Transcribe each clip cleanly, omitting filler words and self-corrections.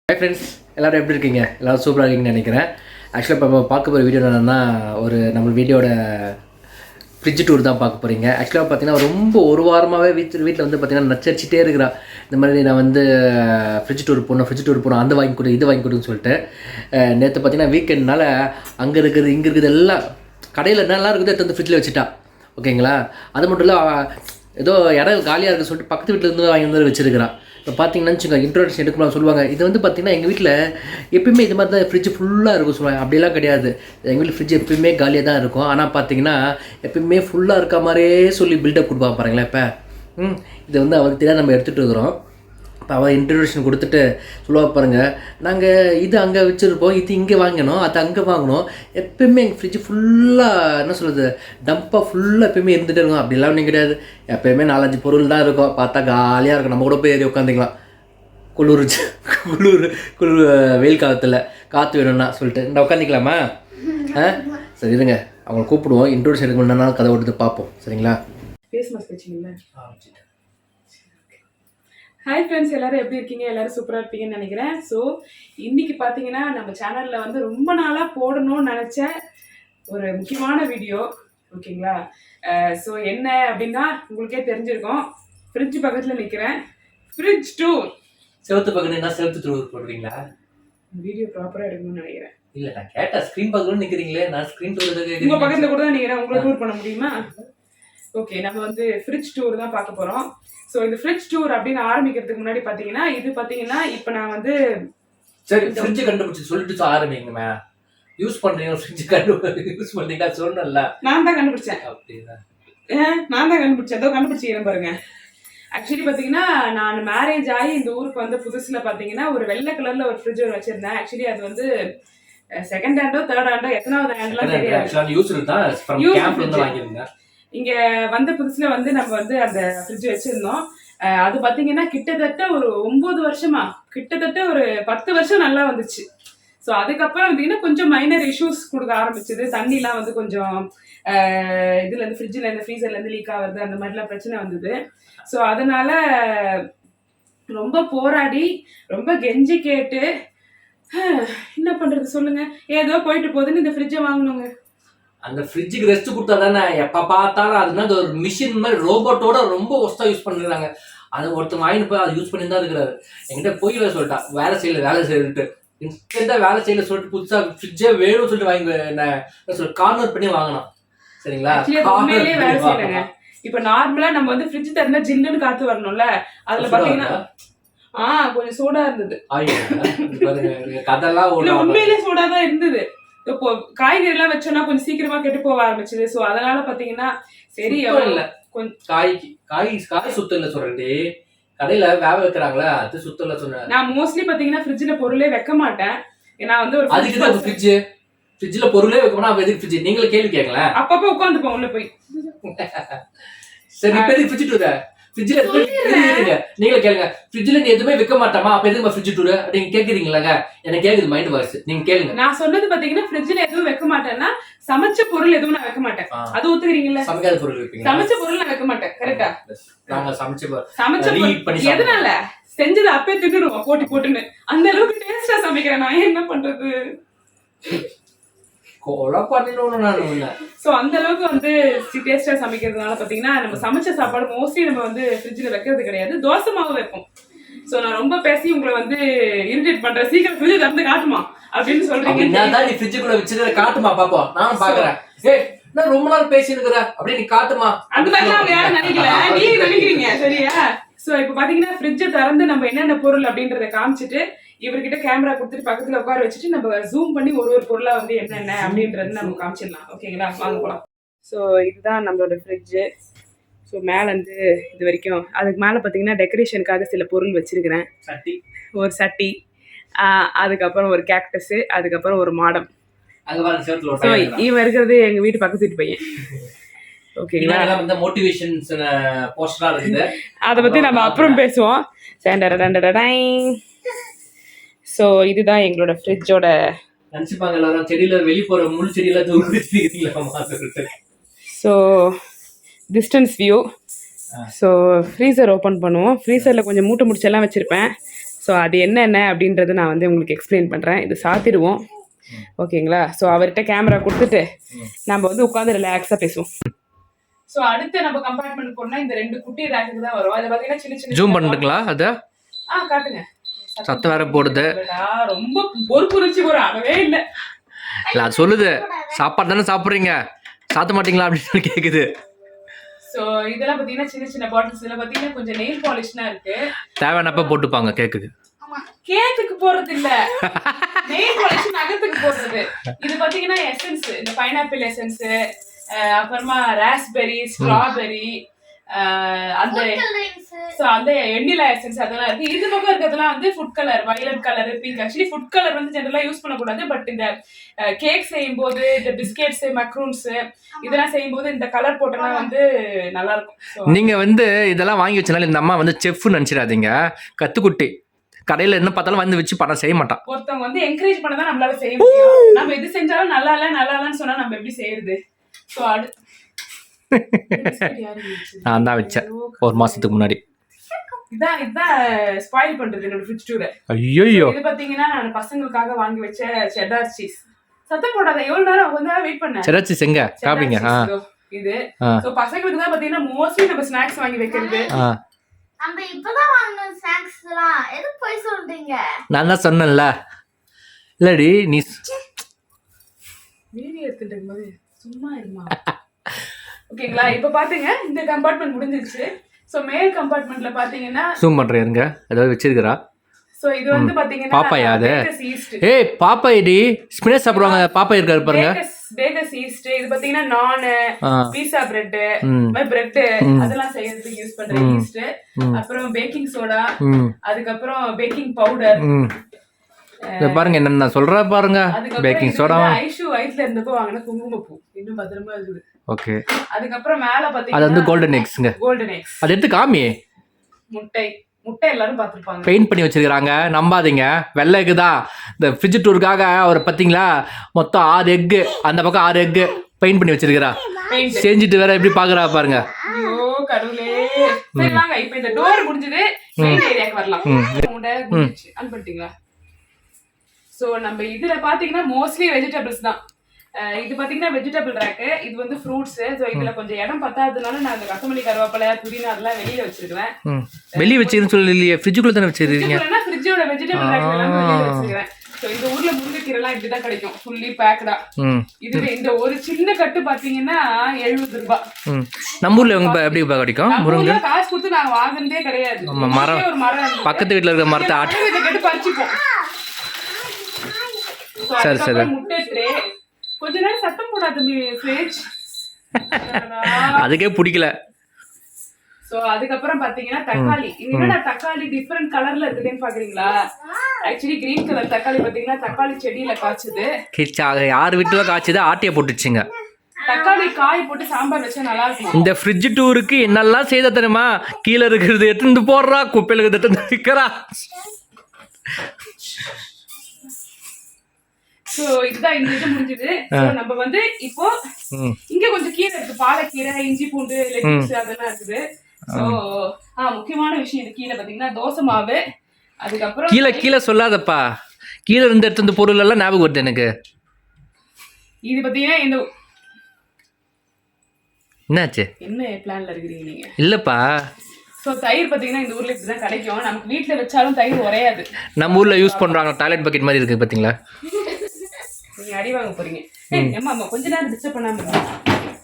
Hi friends, எல்லோரும் எப்படி இருக்கீங்க? எல்லோரும் சூப்பராக இருக்கீங்கன்னு நினைக்கிறேன். ஆக்சுவலாக இப்போ பார்க்க போகிற வீடியோ என்னென்னா, ஒரு நம்ம வீடியோட ஃப்ரிட்ஜ் டூர் தான் பார்க்க போகிறீங்க. ஆக்சுவலாக பார்த்தீங்கன்னா ரொம்ப ஒரு வாரமாகவே வீட்டில் வந்து பார்த்தீங்கன்னா நச்சரிச்சிட்டே இருக்கிறா. இந்த மாதிரி நான் வந்து ஃப்ரிட்ஜ் டூர் போகணும் அந்த வாங்கி கொடு இது வாங்கி கொடுன்னு சொல்லிட்டு. நேற்று பார்த்தீங்கன்னா வீக்கெண்ட்னால அங்கே இருக்குது இங்கே இருக்குது எல்லாம் கடையில் என்னெல்லாம் இருக்குது எடுத்து வந்து ஃப்ரிட்ஜில் வச்சுட்டா. ஓகேங்களா? அது மட்டும் இல்லை, ஏதோ இடம் காலியாக இருக்குன்னு சொல்லிட்டு பக்கத்து வீட்டில் இருந்து வாங்கி வந்து வச்சுருக்கிறான். இப்போ பார்த்தீங்கன்னு வச்சுக்கோங்க, இன்ட்ரோடக்ஷன் எடுக்கலாம் சொல்லுவாங்க. இது வந்து பார்த்திங்கன்னா எங்கள் வீட்டில் எப்பயுமே இது மாதிரி தான் ஃப்ரிட்ஜ் ஃபுல்லாக இருக்கும் சொல்லுவாங்க. அப்படிலாம் கிடையாது. எங்கள் வீட்டில் ஃப்ரிட்ஜ் எப்பயுமே காலியாக தான் இருக்கும். ஆனால் பார்த்தீங்கன்னா எப்பயுமே ஃபுல்லாக இருக்க மாதிரியே சொல்லி பில்டப் கொடுப்பாங்க பாருங்களேன். இப்போ இது வந்து அவருக்கு தெரியாது, நம்ம எடுத்துகிட்டு இருக்கிறோம். இப்போ அவள் இன்ட்ரடக்ஷன் கொடுத்துட்டு சொல்லுவா பாருங்கள், நாங்கள் இது அங்கே வச்சுருப்போம், இது இங்கே வாங்கினோம், அது அங்கே வாங்கினோம். எப்பயுமே எங்கள் ஃப்ரிட்ஜ் ஃபுல்லாக என்ன சொல்கிறது, டம்ப்பாக ஃபுல்லாக எப்பயுமே இருந்துகிட்டே இருக்கும். அப்படிலாம் ஒன்றும் கிடையாது. எப்பயுமே 4-5 பொருள் தான் இருக்கும். பார்த்தா காலியாக இருக்கும். நம்ம கூட போய் ஏறி உட்காந்துக்கலாம். குளிர் வெயில் காலத்தில் காற்று வேணும்னா சொல்லிட்டு இந்த உட்காந்துக்கலாமா? சரி இருங்க, அவங்களை கூப்பிடுவோம். இன்ட்ரோடக்ஷன் எடுக்க முடியும்னா கதை ஓட்டுட்டு பார்ப்போம். சரிங்களா? ஃபேஸ் மாஸ்க் வச்சிங்களா? ஹாய் ஃப்ரெண்ட்ஸ், எல்லோரும் எப்படி இருக்கீங்க? எல்லோரும் சூப்பராக இருப்பீங்கன்னு நினைக்கிறேன். ஸோ இன்றைக்கி பார்த்தீங்கன்னா நம்ம சேனலில் வந்து ரொம்ப நாளாக போடணும்னு நினச்ச ஒரு முக்கியமான வீடியோ. ஓகேங்களா? ஸோ என்ன அப்படின்னா உங்களுக்கே தெரிஞ்சிருக்கோம், ஃப்ரிட்ஜ் பக்கத்தில் நிற்கிறேன். Fridge tour. செவத்து பக்கத்து என்ன செவத்து டூர் போடுறீங்களா? வீடியோ ப்ராப்பராக எடுக்கணும்னு நினைக்கிறேன். இல்லை, நான் கேட்டேன் ஸ்க்ரீன் பக்கத்தில் நிற்கிறீங்களே, நான் ஸ்க்ரீன் டூர் உங்கள் பக்கத்தில் கூட தான் நிற்கிறேன். உங்களை டூர் பண்ண முடியுமா? ஓகே, நம்ம வந்து ஃப்ரிட்ஜ் டூர் தான் பார்க்க போகிறோம். ஸோ இந்த ஃப்ரிட்ஜ் டூர் அப்படின்னு ஆரம்பிக்கிறதுக்கு முன்னாடி பார்த்தீங்கன்னா, இது பார்த்தீங்கன்னா இப்போ நான் வந்து சரி ஃப்ரிட்ஜ் கண்டுபிடிச்சி சொல்லிட்டு ஆரம்பிங்கம்மா. யூஸ் பண்ணுறீங்க ஃப்ரிட்ஜ் யூஸ் பண்ணுறீங்களா? சொன்னல நான் தான் கண்டுபிடிச்சேன். அப்படின்னா நான் தான் கண்டுபிடிச்சேன். அதோ கண்டுபிடிச்சிக்கிறேன் பாருங்க. ஆக்சுவலி பார்த்தீங்கன்னா, நான் மேரேஜ் ஆகி இந்த ஊருக்கு வந்து புதுசில் பார்த்தீங்கன்னா ஒரு வெள்ளை கலரில் ஒரு ஃப்ரிட்ஜ் வச்சுருந்தேன். ஆக்சுவலி அது வந்து செகண்ட் ஹேண்டோ தேர்ட் ஹேண்டோ எத்தனாவது ஹேண்ட்லாம் தெரியாது. இங்கே வந்த புதுசில் வந்து நம்ம வந்து அந்த ஃப்ரிட்ஜ் வச்சுருந்தோம். அது பார்த்தீங்கன்னா கிட்டத்தட்ட ஒரு 9 வருஷமா, கிட்டத்தட்ட ஒரு 10 வருஷம் நல்லா வந்துச்சு. ஸோ அதுக்கப்புறம் பார்த்தீங்கன்னா கொஞ்சம் மைனர் இஷ்யூஸ் கொடுக்க ஆரம்பிச்சது. தண்ணிலாம் வந்து கொஞ்சம் இதுலேருந்து ஃப்ரிட்ஜிலேருந்து ஃப்ரீசர்லேருந்து லீக் ஆகுறது, அந்த மாதிரிலாம் பிரச்சனை வந்தது. ஸோ அதனால் ரொம்ப போராடி ரொம்ப கெஞ்சி கேட்டு என்ன பண்ணுறது சொல்லுங்கள், ஏதோ போயிட்டு போகுதுன்னு இந்த ஃப்ரிட்ஜை வாங்கினோங்க. அந்த ஃப்ரிட்ஜுக்கு ரெஸ்ட் கொடுத்தா தானே எப்போ பார்த்தாலும் அதுனா அது ஒரு மிஷின் மாதிரி ரோபோட்டோட ரொம்ப ஒஸ்ட்டாக யூஸ் பண்ணுறாங்க. அது ஒருத்தர் வாங்கிட்டு போய் அதை யூஸ் பண்ணி தான் இருக்கிறாரு. என்கிட்ட போய் சொல்லிட்டா வேலை செய்யலிட்டு இன்ஸ்டன்ட்டாக வேலை செய்யல சொல்லிட்டு புதுசாக ஃப்ரிட்ஜே வேணும்னு சொல்லிட்டு வாங்கி என்ன சொல்ல கார்னர் பண்ணி வாங்கினோம். சரிங்களா? வேலை செய்யலைங்க. இப்போ நார்மலாக நம்ம வந்து ஃப்ரிட்ஜ் திறந்தா ஜில்லுன்னு காற்று வரணும்ல, அதில் பார்த்தீங்கன்னா கொஞ்சம் சூடா இருந்தது. கதெல்லாம் உண்மையிலே சூடா தான் இருந்தது. இப்போ காய்கறி எல்லாம் வச்சோம்னா கொஞ்சம் சீக்கிரமா கெட்டு போக ஆரம்பிச்சது. ஸோ அதனால பாத்தீங்கன்னா சரி இல்ல கொஞ்சம் காய் சுத்தம் இல்ல சொல்றேன். கடையில வேக வைக்கிறாங்களா, அது சுத்தம் இல்ல சொன்னேன். நான் மோஸ்ட்லி பாத்தீங்கன்னா ஃப்ரிட்ஜ்ல பொருளே வைக்க மாட்டேன். நான் வந்து ஒரு அதுக்கு ஃப்ரிட்ஜ்ல பொருளே வைக்கணும். அப்ப எதுக்கு ஃப்ரிட்ஜ்? நீங்களே கேள்வி கேட்கல. அப்பப்போ உட்காந்துப்போம் உள்ள போய். சரி, இப்ப எதுக்கு ஃப்ரிட்ஜ் டூர்? ஃப்ரிட்ஜ்ல நீங்களே கேளுங்க. ஃப்ரிட்ஜ்ல நீ எதுவுமே வைக்க மாட்டாமா, அப்ப எதுக்கு ஃப்ரிட்ஜ் டூர் நீங்க கேக்குறீங்களாங்க? எனக்கு கேக்குது மைண்ட் வாய்ஸ். நீங்க கேளுங்க. நான் சொன்னது பாத்தீங்கன்னா ஃப்ரிட்ஜ்ல எதுவும் வைக்க மாட்டேன்னா சமைச்ச பொருள் எதுவும் நான் வைக்க மாட்டேன். அது ஒத்துக்கிறீங்களா? சமைக்காத பொருள் வைப்பீங்க. சமைச்ச பொருள் நான் வைக்க மாட்டேன். கரெக்டா? நாங்க சமைச்ச பொருள் எதனால செஞ்சது அப்பே தின்னுடுவோம் போட்டுன்னு. அந்த அளவுக்கு டேஸ்டா சமைக்கிறேன். நான் என்ன பண்றது? அந்த அளவுக்கு வந்து டேஸ்டா சமைக்கிறதுனால பாத்தீங்கன்னா நம்ம சமைச்ச சாப்பாடு மோஸ்ட்லி நம்ம வந்து ஃப்ரிட்ஜ்ல வைக்கிறது கிடையாது. தோசை மாவு வைப்போம். சோ நான் ரொம்ப பேசி உங்களை வந்து இரிட்டேட் பண்றேன். சீக்கிரம் ஃப்ரிட்ஜ் திறந்து காட்டுமா அப்படின்னு சொல்றீங்க. நீ ஃப்ரிட்ஜுக்குள்ள வச்சிருக்க காட்டுமா பாப்போம், நானும் பாக்குறேன். ஏய், நான் ரொம்ப நாள் பேசி இருக்கிற அப்படி நீ காட்டுமா. அந்த மாதிரி அவங்க யாரும் நினைக்கல, நீங்க நினைக்கிறீங்க. சரியா? சோ இப்ப பாத்தீங்கன்னா ஃப்ரிட்ஜை திறந்து நம்ம என்னென்ன பொருள் அப்படின்றத காமிச்சிட்டு இவர்கிட்ட கேமரா கொடுத்துட்டு பக்கத்துல உட்கார வச்சுட்டு நம்ம ஜூம் பண்ணி ஒரு பொருளா வந்து என்னென்ன அப்படின்றது நம்ம காமிச்சிடலாம். ஓகேங்களா? வாங்க போலாம். ஸோ இதுதான் நம்மளோட ஃப்ரிட்ஜு. ஸோ மேலே வந்து இது வரைக்கும் அதுக்கு மேலே பார்த்தீங்கன்னா டெக்கரேஷனுக்காக சில பொருள் வச்சிருக்கிறேன். ஒரு சட்டி, அதுக்கப்புறம் ஒரு கேக்டஸு, அதுக்கப்புறம் ஒரு மாடம். ஸோ இவன் இருக்கிறது எங்கள் வீட்டு பக்கத்து வீட்டு பையன். ஓகேங்களா? அதை பற்றி நம்ம அப்புறம் பேசுவோம். ஸோ இதுதான் எங்களோட ஃப்ரிட்ஜோட. நினச்சிப்பாங்க எல்லாரும் செடியில் வெளியே போகிற முள் செடியெல்லாம். So distance view. So freezer open பண்ணுவோம். ஃப்ரீசரில் கொஞ்சம் மூட்டை முடிச்செல்லாம் வச்சுருப்பேன். ஸோ ஸோ அது என்னென்ன அப்படின்றத நான் வந்து உங்களுக்கு எக்ஸ்பிளைன் பண்ணுறேன். இது சாத்திடுவோம், ஓகேங்களா? ஸோ அவர்கிட்ட கேமரா கொடுத்துட்டு நம்ம வந்து உட்காந்து ரிலாக்ஸாக பேசுவோம். ஸோ அடுத்து நம்ம கம்பார்ட்மெண்ட் போனால் இந்த 2 குட்டி ரேக்குக்கு தான் வரும். அது பார்த்தீங்கன்னா சின்ன சின்ன ஜூம் பண்ணுங்களா? அதை காட்டுங்க. சத்தம் வேற போடுது. ரொம்ப பொறுப்புணர்ச்சி ஒரு அளவே இல்லை. இல்லை அது சொல்லுது, சாப்பாடு தானே சாப்பிட்றீங்க, சாத்த மாட்டீங்களா அப்படின்னு கேட்குது. ஸோ இதெல்லாம் பார்த்தீங்கன்னா சின்ன சின்ன பாட்டில்ஸ். இதில் பார்த்தீங்கன்னா கொஞ்சம் நெயில் பாலிஷ்லாம் இருக்கு. தேவையானப்ப போட்டுப்பாங்க கேக்குக்கு. கேக்குக்கு போறது இல்ல, நெயில் பாலிஷ் நகத்துக்கு போடுறது. இது பார்த்தீங்கன்னா எசன்ஸ், இந்த பைனாப்பிள் எசன்ஸ், அப்புறமா ராஸ்பெரி, ஸ்ட்ராபெரி, அந்த வெண்ணிலா எசன்ஸ் அதெல்லாம் இருக்கு. இது பக்கம் இருக்கிறதுலாம் வந்து food colour, violet colour, pink. Actually food colour வந்து ஜெனரலா யூஸ் பண்ணக்கூடாது. பட் இந்த கேக் செய்யும் போது, இந்த பிஸ்கெட்ஸ், மக்ரூன்ஸ் இதெல்லாம் செய்யும் போது இந்த கலர் போட்டோம்னா வந்து நல்லா இருக்கும். நீங்க வந்து இதெல்லாம் வாங்கி வச்சனால இந்த அம்மா வந்து செஃப்னு நினைச்சிடாதீங்க, கத்துக்குட்டி. கடையில என்ன பார்த்தாலும் வந்து வச்சு பணம் செய்ய மாட்டான். ஒருத்தவங்க வந்து என்கரேஜ் பண்ணதான் நம்மளால செய்ய முடியும். நம்ம எது செஞ்சாலும் நல்லா இல்லன்னு சொன்னா நம்ம எப்படி செய்யறது? ஸோ நான் தான் வச்சேன் 1 மாசத்துக்கு முன்னாடி. இதான் ஸ்பாயில் பண்றது என்னோட ஃப்ரிட்ஜ் டூர். ஐயோ, இது பாத்தீங்கன்னா நான் பசங்களுக்காக வாங்கி வச்ச செட்டார் சீஸ். சத்தம் போடாத, எவ்வளவு நேரம் கொஞ்ச நேரம் வெயிட் பண்ணேன். செட்டார் சீஸ் எங்க காப்பிங்க? இது சோ பசங்களுக்கு தான் பாத்தீங்கன்னா மோஸ்ட்லி நம்ம ஸ்நாக்ஸ் வாங்கி வைக்கிறது. நம்ம இப்பதான் வாங்குன ஸ்நாக்ஸ்லாம் எது போய் சொல்றீங்க? நான் தான் சொன்னேன்ல. இல்லடி நீ வீடியோ எடுத்துட்டு இருக்கும்போது சும்மா இருமா. ஓகேங்களா? இப்போ பாத்தீங்க இந்த கம்பார்ட்மெண்ட் முடிஞ்சிருச்சு. சோ மேல் கம்பார்ட்மெண்ட்ல பாத்தீங்கன்னா ஜூம் பண்றேன் இருங்க, ஏதாவது வச்சிருக்கா. சோ இது வந்து பாத்தீங்கன்னா பாப்பாயா? அது ஏய் பாப்பாய்டி, ஸ்பினச் சாப்பிடுவாங்க. பாப்பாய் இருக்காரு பாருங்க. Bakers yeast. இது பாத்தீங்கன்னா நான் பீஸா பிரெட், பிரெட் அதெல்லாம் செய்யறதுக்கு யூஸ் பண்ற ஈஸ்ட். அப்புறம் பேக்கிங் சோடா, அதுக்கப்புறம் பேக்கிங் பவுடர். பாருங்க என்ன நான் சொல்றேன் பாருங்க. பேக்கிங் சோடா ஐஷு வயித்துல இருந்தப்போ வாங்கின குங்குமப்பூ இன்னும் பத்திரமா இருக்குது. ஓகே. அதுக்கப்புறம் மேல பாத்தீங்கன்னா அது வந்து கோல்டன் எக்ஸ்ங்க. Golden X. அது எடுத்து காமி. முட்டை எல்லாரும் பாத்துருப்பாங்க. பெயிண்ட் பண்ணி வச்சிருக்காங்க, நம்பாதீங்க. வெள்ளை எக்கு தான். இந்த ஃப்ரிட்ஜ் டூருக்காக அவர் பாத்தீங்களா மொத்தம் 6 எக்கு, அந்த பக்கம் 6 எக்கு பெயிண்ட் பண்ணி வச்சிருக்கா. செஞ்சுட்டு வேற எப்படி பாக்குறா பாருங்க. ஐயோ கடவுளே. சரி வாங்க இப்போ இந்த டோர் முடிஞ்சது, மெயின் ஏரியாக்கு வரலாம். முட்டை முடிஞ்சிச்சு. ஆன் பண்ணிட்டீங்களா? சோ நம்ம இதுல பாத்தீங்கன்னா மோஸ்ட்லி வெஜிடபிள்ஸ் தான். இது பாத்தீங்கன்னா வெஜிடபிள் ரேக்கு. இது வந்து ஃப்ரூட்ஸ். சோ இதுல கொஞ்சம் இடம் பத்தாததுனால நான் இந்த கொத்தமல்லி, கருவேப்பிலை, புதினா அதெல்லாம் வெளியில வச்சிருக்கேன். வெளிய வச்சிருக்கேன்னு சொல்லலையே, ஃப்ரிட்ஜுக்குள்ள தான வச்சிருக்கீங்க. ஃப்ரிட்ஜ்ல ஃப்ரிட்ஜோட வெஜிடபிள் ரேக் எல்லாம் வெளியில வச்சிருக்கேன். சோ இந்த ஊர்ல முருங்கைக்கீரைலாம் இப்படி தான் கிடைக்கும், ஃபுல்லி பேக்டா. இது இந்த ஒரு சின்ன கட்டு பாத்தீங்கன்னா 70 ரூபாய். நம்ம ஊர்ல எப்படி கிடைக்கும் முருங்கை? காசு கொடுத்து நாங்க வாங்குனதே கிடையாது. ஒரு மரம் பக்கத்து வீட்டுல இருக்க மரத்தை ஆட்டி இத கட்டு பறிச்சுப்போம். சரி சரி. முட்டை ட்ரே. கொஞ்ச நேரம் சத்தம் போடாத ஃப்ரிட்ஜ். அதுக்கே பிடிக்கல. சோ அதுக்கப்புறம் பாத்தீங்கன்னா தக்காளி. என்னடா தக்காளி டிஃபரண்ட் கலர்ல இருக்குன்னு பாக்குறீங்களா? ஆக்சுவலி கிரீன் கலர் தக்காளி பாத்தீங்கன்னா தக்காளி செடியில காய்ச்சது. யார் வீட்டுல காய்ச்சது ஆட்டிய போட்டுச்சுங்க. தக்காளி காய் போட்டு சாம்பார் வச்சா நல்லா இருக்கும். இந்த ஃப்ரிட்ஜ் டூருக்கு என்னெல்லாம் செய்த தெரியுமா? கீழே இருக்கிறது எடுத்து போடுறா, குப்பையில இருக்கிறது எடுத்து வைக்கிறா. சோ இதுதான் இந்த இது முடிஞ்சது. சோ நம்ம வந்து இப்போ இங்க கொஞ்சம் கீரை இருக்கு, பாலக்கீரை, இஞ்சி பூண்டு, லெட்டஸ் அதெல்லாம் இருக்குது. சோ முக்கியமான விஷயம் இது கீழே பாத்தீங்கன்னா தோசை மாவு. அதுக்கப்புறம் கீழே சொல்லாதப்பா, கீழே இருந்து எடுத்து பொருள் எல்லாம் ஞாபகம் வருது எனக்கு. இது பாத்தீங்கன்னா இந்த என்னாச்சு? என்ன பிளான்ல இருக்கிறீங்க நீங்க? இல்லப்பா. சோ தயிர் பாத்தீங்கன்னா இந்த ஊர்ல இப்படிதான் கிடைக்கும். நமக்கு வீட்டுல வச்சாலும் தயிர் உரையாது. நம்ம ஊர்ல யூஸ் பண்றாங்க டாய்லெட் பக்கெட் மாதிரி இருக்கு பாத்தீங்களா? நீங்க அடி வாங்க போறீங்க. அம்மா கொஞ்ச நேரம் டிஸ்டர்ப் பண்ணாம இருங்க.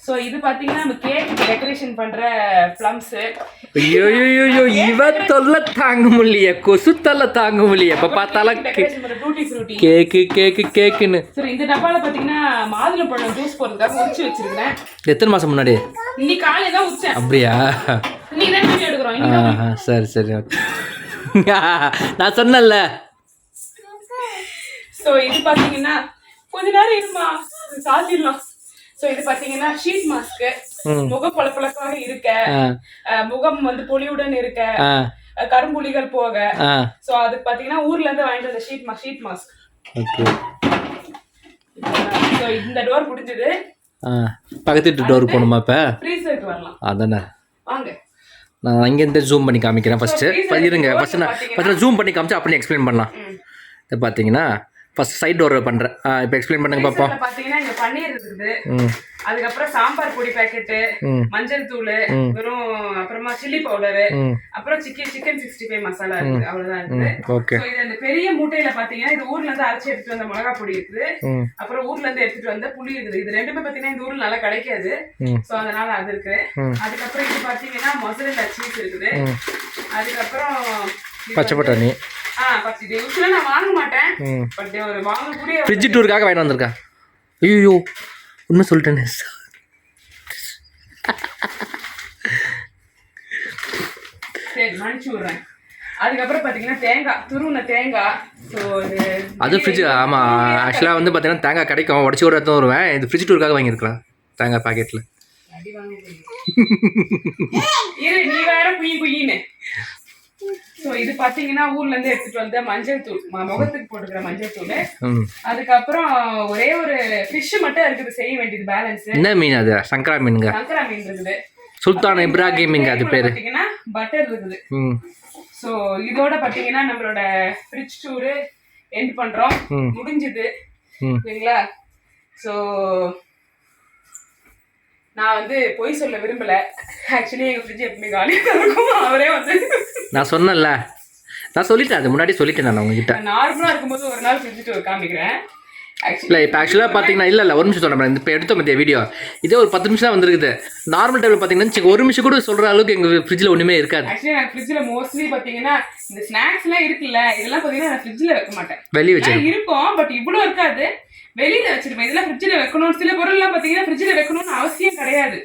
சோ இது பாத்தீங்கன்னா நம்ம கேக் டெக்கரேஷன் பண்ற ப்ளம்ஸ். ஐயோ இவ தொல்லை தாங்க முடியல, கொசு தொல்லை தாங்க முடியல. எப்ப பார்த்தாலும் கேக்குன்னு. சரி இந்த டப்பால பாத்தீங்கன்னா மாதுளம்பழம் ஜூஸ் போடுறதுக்காக உரிச்சு வச்சிருக்கேன். எத்தனை மாசம் முன்னாடி? இன்னைக்கு காலையில தான் உரிச்சேன். அப்படியா? இன்னைக்கு தான் வீடியோ எடுக்கிறோம். சரி சரி. நான் சொன்னேன்ல. சோ இது பாத்தீங்கன்னா கொஞ்ச நேரம் இருமா சாத்திடலாம். சோ இது பாத்தீங்கன்னா ஷீட் மாஸ்க். முக பளபளப்பாக இருக்க, முகம் வந்து பொலிவுடன் இருக்க, கரும்புலிகள் போக. சோ அது பாத்தீங்கன்னா ஊர்ல இருந்து வாங்கிட்டு வந்த ஷீட் மாஸ்க். ஓகே. சோ இந்த டோர் முடிஞ்சது. பக்கத்து டோர் போணுமா? இப்ப ஃப்ரீசருக்கு வரலாம். அதானே. வாங்க. நான் இங்கேருந்து ஜூம் பண்ணி காமிக்கிறேன் ஃபஸ்ட்டு இருங்க ஃபஸ்ட்டு ஜூம் பண்ணி காமிச்சு அப்படி எக்ஸ்பிளைன் பண்ணலாம். இதை பார்த்தீங்கன்னா ஃபர்ஸ்ட் சைட் டோர் பண்ணுறேன். இப்போ எக்ஸ்பிளைன் பண்ணுங்க பார்ப்போம். பார்த்தீங்கன்னா இங்கே பன்னீர் இருக்குது, அதுக்கப்புறம் சாம்பார் பொடி பேக்கெட்டு, மஞ்சள் தூள், வெறும் அப்புறமா சில்லி பவுடரு, அப்புறம் சிக்கன் 65 மசாலா இருக்குது, அவ்வளோதான் இருக்குது. ஓகே. இது அந்த பெரிய மூட்டையில பார்த்தீங்கன்னா இது ஊர்ல இருந்து அரைச்சி எடுத்துட்டு வந்த மிளகா பொடி இருக்குது, அப்புறம் ஊர்ல இருந்து எடுத்துட்டு வந்த புளி இருக்குது. இது ரெண்டுமே பார்த்தீங்கன்னா இந்த ஊர்ல நல்லா கிடைக்காது, ஸோ அதனால அது இருக்கு. அதுக்கப்புறம் இது பார்த்தீங்கன்னா மொசரல்லா சீஸ் இருக்குது, அதுக்கப்புறம் பச்சை பட்டாணி. இது யூஸ்வலாக நான் வாங்க மாட்டேன், பட் ஒரு வாங்கக்கூடிய ஃப்ரிட்ஜ் டூருக்காக வாங்கிட்டு வந்திருக்கா. ஐயோ உண்மை சொல்லிட்டேனே. சரி மன்னிச்சு விட்றேன். அதுக்கப்புறம் பார்த்தீங்கன்னா தேங்காய், துருவின தேங்காய். ஸோ இது அது ஃப்ரிட்ஜ். ஆமாம், ஆக்சுவலாக வந்து பார்த்தீங்கன்னா தேங்காய் கிடைக்கும், உடச்சி கூட எடுத்து வருவேன். இது ஃப்ரிட்ஜ் டூருக்காக வாங்கியிருக்கலாம் தேங்காய் பாக்கெட்டில். நீ வேற குயின்னு. ஸோ இது பார்த்தீங்கன்னா ஊர்ல இருந்து எடுத்துட்டு வந்த மஞ்சள் தூள், முகத்துக்கு போட்டுக்கிற மஞ்சள் தூள். அதுக்கப்புறம் ஒரே ஒரு ஃபிஷ் மட்டும் இருக்குது செய்ய வேண்டியது, பேலன்ஸ். என்ன மீன் அது? சங்கரா மீனுங்க. சங்கரா மீன் இருக்குது. சுல்தான் இப்ராஹிமிங்க அது பேரு. பார்த்தீங்கன்னா பட்டர் இருக்குது. ஸோ இதோட பார்த்தீங்கன்னா நம்மளோட ஃப்ரிட்ஜ் டூரு எண்ட் பண்றோம், முடிஞ்சுது சரிங்களா. ஸோ நான் வந்து பொய் சொல்ல விரும்பல, ஆக்சுவலி எங்க ஃப்ரிட்ஜ் எப்பவுமே காலியாக இருக்கும். அவரே வந்து நான் சொன்னேன்ல, நான் சொல்லிட்டேன், அது முன்னாடி சொல்லிட்டேன் நான் உங்ககிட்ட. நார்மலாக இருக்கும்போது ஒரு நாள் ஃப்ரிட்ஜ் டூர் காமிக்கிறேன். இல்லை இப்போ ஆக்சுவலாக பார்த்தீங்கன்னா இல்லை ஒரு நிமிஷம் சொல்கிறேன். இப்போ எடுத்த மத்திய வீடியோ இதே ஒரு 10 நிமிஷம் தான் வந்துருக்குது. நார்மல் டைமில் பார்த்தீங்கன்னா ஒரு நிமிஷம் கூட சொல்கிற அளவுக்கு எங்கள் ஃப்ரிட்ஜில் ஒன்றுமே இருக்காது. ஆக்சுவலி நான் ஃப்ரிட்ஜில் மோஸ்ட்லி பார்த்தீங்கன்னா இந்த ஸ்நாக்ஸ்லாம் இருக்குல்ல, இதெல்லாம் பார்த்தீங்கன்னா நான் ஃப்ரிட்ஜில் வைக்க மாட்டேன், வெளியே வச்சு இருக்கும். பட் இவ்வளோ இருக்காது, வெளியில வச்சிருப்பேன். இதெல்லாம் ஃப்ரிட்ஜில் வைக்கணும், சில பொருள்லாம் பார்த்தீங்கன்னா ஃப்ரிட்ஜில் வைக்கணும்னு அவசியம் கிடையாது.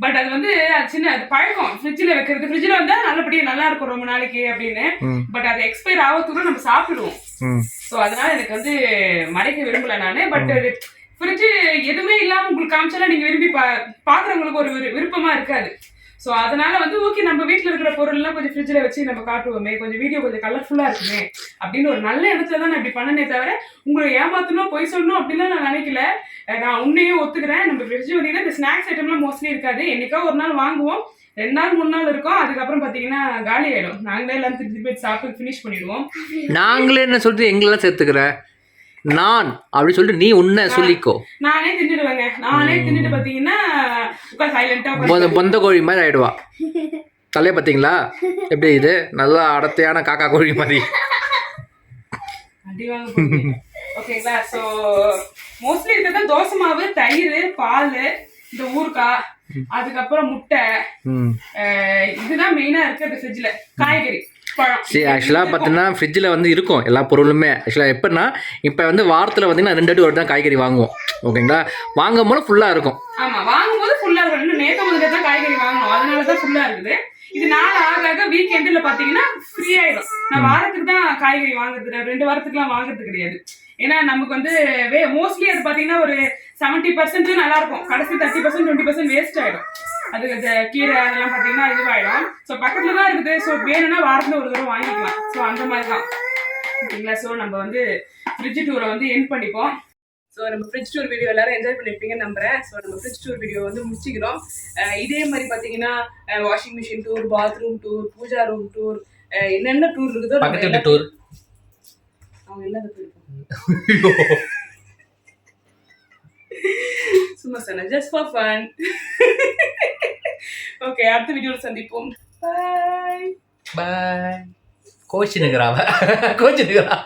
பட் அது வந்து அது சின்ன அது பழக்கம், ஃப்ரிட்ஜில் வைக்கிறது. ஃப்ரிட்ஜில் வந்தால் நல்லபடியாக நல்லா இருக்கும் ரொம்ப நாளைக்கு அப்படின்னு. பட் அது எக்ஸ்பயர் ஆகிறதுக்குள்ள நம்ம சாப்பிடுவோம். ஸோ அதனால எனக்கு வந்து மறைக்க விரும்பல நான். பட் ஃப்ரிட்ஜ் எதுவுமே இல்லாமல் உங்களுக்கு காமிச்சாலும் நீங்கள் விரும்பி பார்க்குறவங்களுக்கு ஒரு விருப்பமாக இருக்காது. ஸோ அதனால வந்து ஓகே நம்ம வீட்டில் இருக்கிற பொருள்லாம் கொஞ்சம் ஃப்ரிட்ஜில் வச்சு நம்ம காட்டுவோமே, கொஞ்சம் வீடியோ கொஞ்சம் கலர்ஃபுல்லாக இருக்குமே அப்படின்னு ஒரு நல்ல இடத்துல தான் நான் இப்படி பண்ணனே தவிர உங்களை ஏமாற்றணும் பொய் சொல்லணும் அப்படிலாம் நான் நினைக்கல. நான் உன்னையும் ஒத்துக்கிறேன். நம்ம ஃப்ரிட்ஜ் வந்தீங்கன்னா இந்த ஸ்நாக்ஸ் ஐட்டம்லாம் மோஸ்ட்லி இருக்காது. என்னைக்கா ஒரு நாள் வாங்குவோம், 2 நாள் 3 நாள் இருக்கும், அதுக்கப்புறம் பார்த்தீங்கன்னா காலி ஆகிடும். நாங்களே எல்லாம் திருப்பி போய் சாப்பிட்டு ஃபினிஷ் பண்ணிடுவோம். நாங்களே என்ன சொல்லிட்டு எங்களெல்லாம் சேர்த்துக்கிறேன் நான் அப்படி சொல்லிட்டு நீ உன்னை சொல்லிக்கோ. நானே தின்னுடுவேங்க. நானே தின்னுட்டு பார்த்தீங்கன்னா சைலண்டா பொந்த கோழி மாதிரி ஆயிடுவா. தலையை பார்த்தீங்களா எப்படி? இது நல்லா அடர்த்தியான காக்கா கோழி மாதிரி. ஓகேங்களா. ஸோ மோஸ்ட்லி இருக்கிறது தோசை மாவு, தயிர், பால், இந்த ஊறுகாய், அதுக்கப்புறம் முட்டை, இதுதான் மெயினா இருக்கிறது ஃப்ரிட்ஜில். காய்கறி சரி, ஆக்சுவலாக பார்த்தீங்கன்னா ஃப்ரிட்ஜில் வந்து இருக்கும் எல்லா பொருளுமே. ஆக்சுவலாக எப்படின்னா இப்போ வந்து வாரத்தில் பார்த்தீங்கன்னா 2 வாட்டி ஒரு தான் காய்கறி வாங்குவோம். ஓகேங்களா, வாங்கும் போது ஃபுல்லாக இருக்கும். ஆமாம், வாங்கும்போது ஃபுல்லாக இருக்கும். இன்னும் நேற்று முதல்ல தான் காய்கறி வாங்கணும், அதனால தான் ஃபுல்லாக இருக்குது. இது நாள் ஆக வீக் எண்டில் பார்த்தீங்கன்னா ஃப்ரீ ஆகிடும். நான் வாரத்துக்கு தான் காய்கறி வாங்குறது, 2 வாரத்துக்குலாம் வாங்குறது கிடையாது. ஏன்னா நமக்கு வந்து மோஸ்ட்லி அது பார்த்தீங்கன்னா ஒரு 70% நல்லா இருக்கும், கடைசி 30% 20% வேஸ்ட் ஆகிடும். அது கீரை அதெல்லாம் பார்த்தீங்கன்னா இதுவாகிடும். ஸோ பக்கத்தில் தான் இருக்குது. ஸோ வேணும்னா வாரத்தில் ஒரு தடவை வாங்கிக்கலாம். ஸோ அந்த மாதிரி தான் ஓகேங்களா. ஸோ நம்ம வந்து ஃப்ரிட்ஜ் டூரை வந்து எண்ட் பண்ணிப்போம். ஸோ நம்ம ஃப்ரிட்ஜ் டூர் வீடியோ எல்லாரும் என்ஜாய் பண்ணியிருப்பீங்கன்னு நம்புறேன். ஸோ நம்ம ஃப்ரிட்ஜ் டூர் வீடியோ வந்து முடிச்சிக்கிறோம். இதே மாதிரி பார்த்தீங்கன்னா washing machine tour, bathroom tour, puja room tour, என்னென்ன டூர் இருக்குதோ பக்கத்து டூர் அவங்க எல்லாம் போயிருக்கோம். சும்மா சொன்ன, ஜஸ்ட் ஃபார் ஃபன். ஓகே, அடுத்த வீடியோவில் சந்திப்போம். பாய் பாய். கோச்சினுங்கிறாவ கோச்சினுங்கிறா.